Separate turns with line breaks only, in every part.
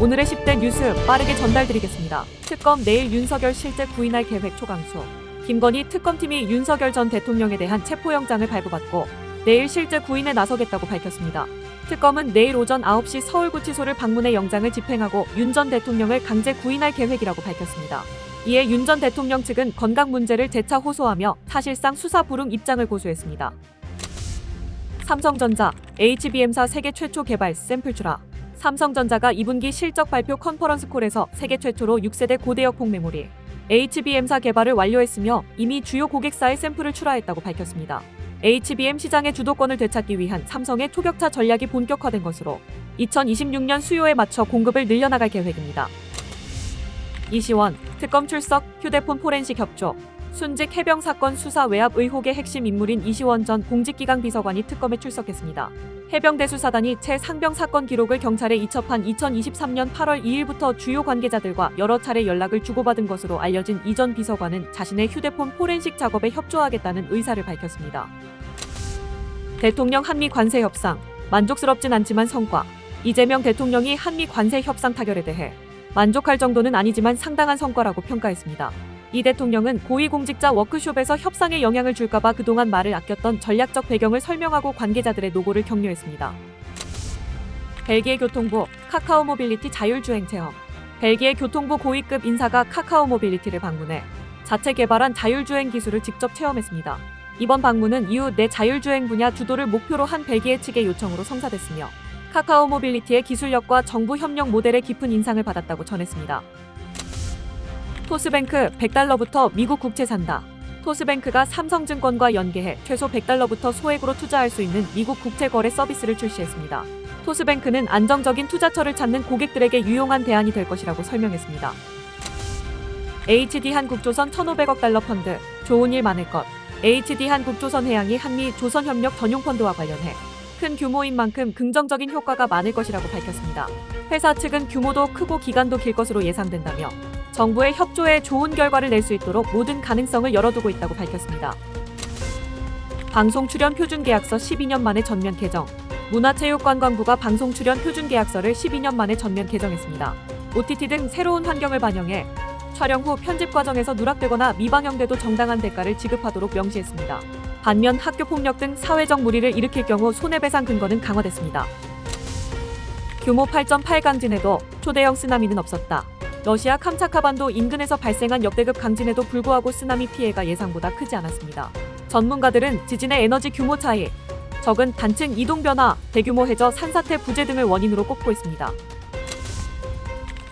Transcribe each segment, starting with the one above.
오늘의 10대 뉴스 빠르게 전달드리겠습니다. 특검 내일 윤석열 실제 구인할 계획 초강수. 김건희 특검팀이 윤석열 전 대통령에 대한 체포영장을 발부받고 내일 실제 구인에 나서겠다고 밝혔습니다. 특검은 내일 오전 9시 서울구치소를 방문해 영장을 집행하고 윤 전 대통령을 강제 구인할 계획이라고 밝혔습니다. 이에 윤 전 대통령 측은 건강 문제를 재차 호소하며 사실상 수사 불응 입장을 고수했습니다. 삼성전자, HBM사 세계 최초 개발 샘플 출하. 삼성전자가 2분기 실적 발표 컨퍼런스콜에서 세계 최초로 6세대 고대역 폭메모리 HBM사 개발을 완료했으며 이미 주요 고객사의 샘플을 출하했다고 밝혔습니다. HBM 시장의 주도권을 되찾기 위한 삼성의 초격차 전략이 본격화된 것으로 2026년 수요에 맞춰 공급을 늘려나갈 계획입니다. 이시원, 특검 출석, 휴대폰 포렌식 협조. 순직 해병 사건 수사 외압 의혹의 핵심 인물인 이시원 전 공직기강 비서관이 특검에 출석했습니다. 해병대 수사단이 채 상병 사건 기록을 경찰에 이첩한 2023년 8월 2일부터 주요 관계자들과 여러 차례 연락을 주고받은 것으로 알려진 이 전 비서관은 자신의 휴대폰 포렌식 작업에 협조하겠다는 의사를 밝혔습니다. 대통령 한미 관세 협상, 만족스럽진 않지만 성과. 이재명 대통령이 한미 관세 협상 타결에 대해 만족할 정도는 아니지만 상당한 성과라고 평가했습니다. 이 대통령은 고위공직자 워크숍에서 협상에 영향을 줄까봐 그동안 말을 아꼈던 전략적 배경을 설명하고 관계자들의 노고를 격려했습니다. 벨기에 교통부, 카카오 모빌리티 자율주행 체험. 벨기에 교통부 고위급 인사가 카카오 모빌리티를 방문해 자체 개발한 자율주행 기술을 직접 체험했습니다. 이번 방문은 이후 내 자율주행 분야 주도를 목표로 한 벨기에 측의 요청으로 성사됐으며 카카오 모빌리티의 기술력과 정부 협력 모델에 깊은 인상을 받았다고 전했습니다. 토스뱅크 100달러부터 미국 국채 산다. 토스뱅크가 삼성증권과 연계해 최소 100달러부터 소액으로 투자할 수 있는 미국 국채 거래 서비스를 출시했습니다. 토스뱅크는 안정적인 투자처를 찾는 고객들에게 유용한 대안이 될 것이라고 설명했습니다. HD 한국조선 1,500억 달러 펀드, 좋은 일 많을 것. HD 한국조선해양이 한미 조선협력 전용 펀드와 관련해 큰 규모인 만큼 긍정적인 효과가 많을 것이라고 밝혔습니다. 회사 측은 규모도 크고 기간도 길 것으로 예상된다며 정부의 협조에 좋은 결과를 낼 수 있도록 모든 가능성을 열어두고 있다고 밝혔습니다. 방송 출연 표준 계약서 12년 만에 전면 개정. 문화체육관광부가 방송 출연 표준 계약서를 12년 만에 전면 개정했습니다. OTT 등 새로운 환경을 반영해 촬영 후 편집 과정에서 누락되거나 미방영돼도 정당한 대가를 지급하도록 명시했습니다. 반면 학교 폭력 등 사회적 무리를 일으킬 경우 손해배상 근거는 강화됐습니다. 규모 8.8 강진에도 초대형 쓰나미는 없었다. 러시아 캄차카반도 인근에서 발생한 역대급 강진에도 불구하고 쓰나미 피해가 예상보다 크지 않았습니다. 전문가들은 지진의 에너지 규모 차이, 적은 단층 이동 변화, 대규모 해저 산사태 부재 등을 원인으로 꼽고 있습니다.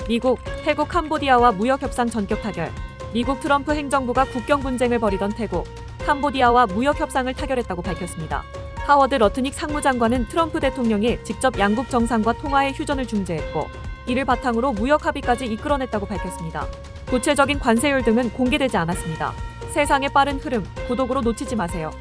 미국, 태국, 캄보디아와 무역 협상 전격 타결. 미국 트럼프 행정부가 국경 분쟁을 벌이던 태국, 캄보디아와 무역 협상을 타결했다고 밝혔습니다. 하워드 러트닉 상무장관은 트럼프 대통령이 직접 양국 정상과 통화에 휴전을 중재했고 이를 바탕으로 무역 합의까지 이끌어냈다고 밝혔습니다. 구체적인 관세율 등은 공개되지 않았습니다. 세상의 빠른 흐름, 구독으로 놓치지 마세요.